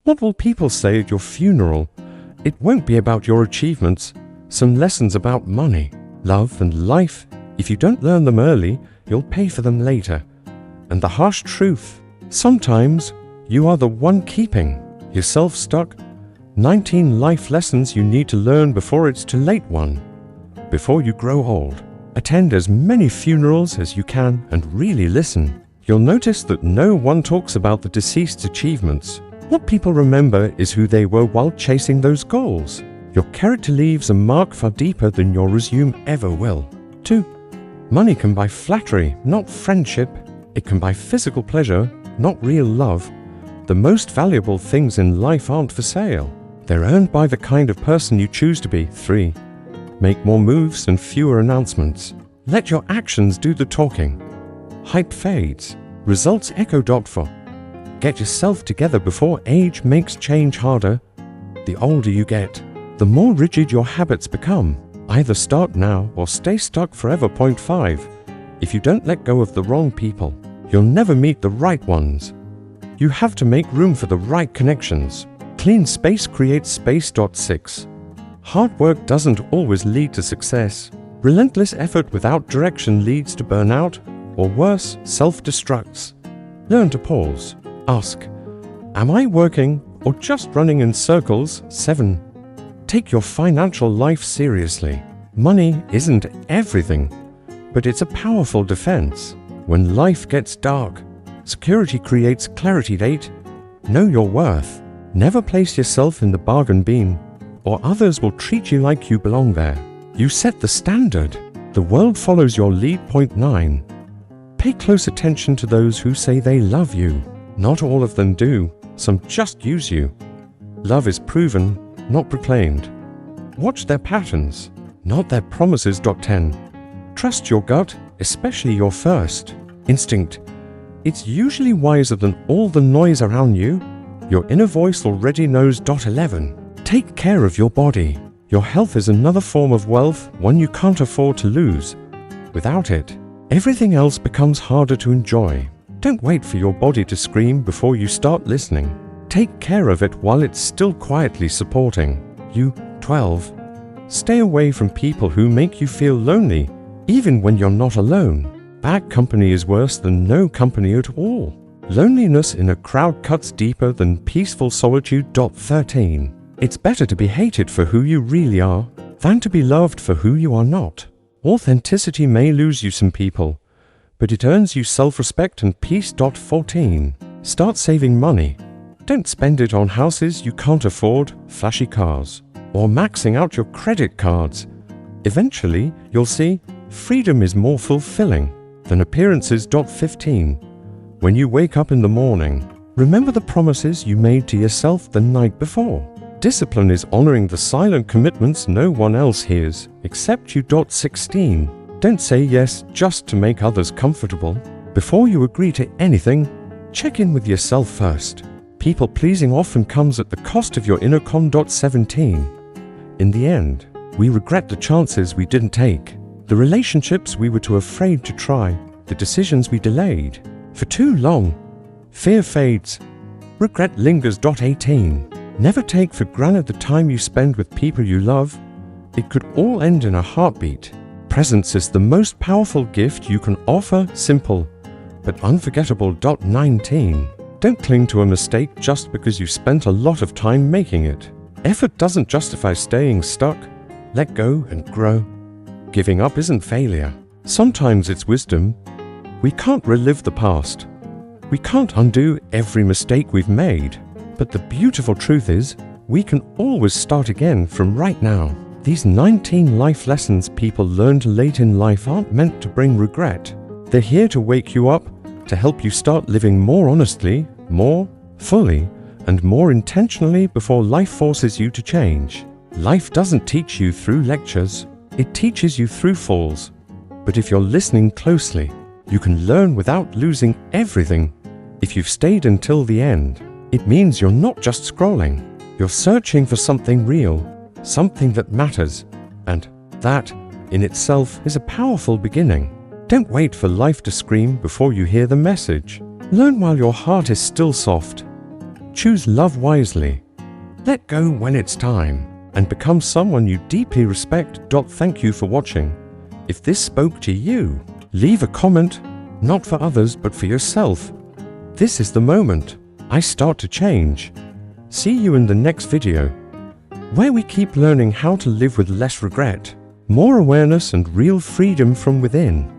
What will people say at your funeral? It won't be about your achievements. Some lessons about money, love, and life. If you don't learn them early, you'll pay for them later. And the harsh truth, sometimes you are the one keeping yourself stuck. 19 life lessons you need to learn before it's too late. 1. Before you grow old, attend as many funerals as you can and really listen. You'll notice that no one talks about the deceased's achievements. What people remember is who they were while chasing those goals. Your character leaves a mark far deeper than your resume ever will. 2. Money can buy flattery, not friendship. It can buy physical pleasure, not real love. The most valuable things in life aren't for sale. They're earned by the kind of person you choose to be. 3. Make more moves and fewer announcements. Let your actions do the talking. Hype fades. Results echo. 4. Get yourself together before age makes change harder. The older you get, the more rigid your habits become. Either start now or stay stuck forever. 5. If you don't let go of the wrong people, you'll never meet the right ones. You have to make room for the right connections. Clean space creates space. 6. Hard work doesn't always lead to success. Relentless effort without direction leads to burnout, or worse, self-destructs. Learn to pause. Ask, am I working or just running in circles? 7. Take your financial life seriously. Money isn't everything, but it's a powerful defense. When life gets dark, security creates clarity. 8. Know your worth. Never place yourself in the bargain bin, or others will treat you like you belong there. You set the standard. The world follows your lead. 9. Pay close attention to those who say they love you. Not all of them do. Some just use you. Love is proven, not proclaimed. Watch their patterns, not their promises. 10. Trust your gut, especially your first instinct. It's usually wiser than all the noise around you. Your inner voice already knows. 11. Take care of your body. Your health is another form of wealth, one you can't afford to lose. Without it, everything else becomes harder to enjoy. Don't wait for your body to scream before you start listening. Take care of it while it's still quietly supporting you. 12. Stay away from people who make you feel lonely, even when you're not alone. Bad company is worse than no company at all. Loneliness in a crowd cuts deeper than peaceful solitude. 13. It's better to be hated for who you really are than to be loved for who you are not. Authenticity may lose you some people, but it earns you self-respect and peace. 14. Start saving money. Don't spend it on houses you can't afford, flashy cars, or maxing out your credit cards. Eventually, you'll see freedom is more fulfilling than appearances. 15. When you wake up in the morning, remember the promises you made to yourself the night before. Discipline is honoring the silent commitments no one else hears except you. 16. Don't say yes just to make others comfortable. Before you agree to anything, check in with yourself first. People-pleasing often comes at the cost of your inner calm. 17. In the end, we regret the chances we didn't take, the relationships we were too afraid to try, the decisions we delayed for too long. Fear fades. Regret lingers. 18. Never take for granted the time you spend with people you love. It could all end in a heartbeat. Presence is the most powerful gift you can offer. Simple, but unforgettable. 19. Don't cling to a mistake just because you spent a lot of time making it. Effort doesn't justify staying stuck. Let go and grow. Giving up isn't failure. Sometimes it's wisdom. We can't relive the past. We can't undo every mistake we've made. But the beautiful truth is, we can always start again from right now. These 19 life lessons people learned late in life aren't meant to bring regret. They're here to wake you up, to help you start living more honestly, more fully, and more intentionally before life forces you to change. Life doesn't teach you through lectures, it teaches you through falls. But if you're listening closely, you can learn without losing everything. If you've stayed until the end, it means you're not just scrolling. You're searching for something real, something that matters, and that, in itself, is a powerful beginning. Don't wait for life to scream before you hear the message. Learn while your heart is still soft. Choose love wisely. Let go when it's time, and become someone you deeply respect. Thank you for watching. If this spoke to you, leave a comment, not for others but for yourself. This is the moment I start to change. See you in the next video, where we keep learning how to live with less regret, more awareness and real freedom from within.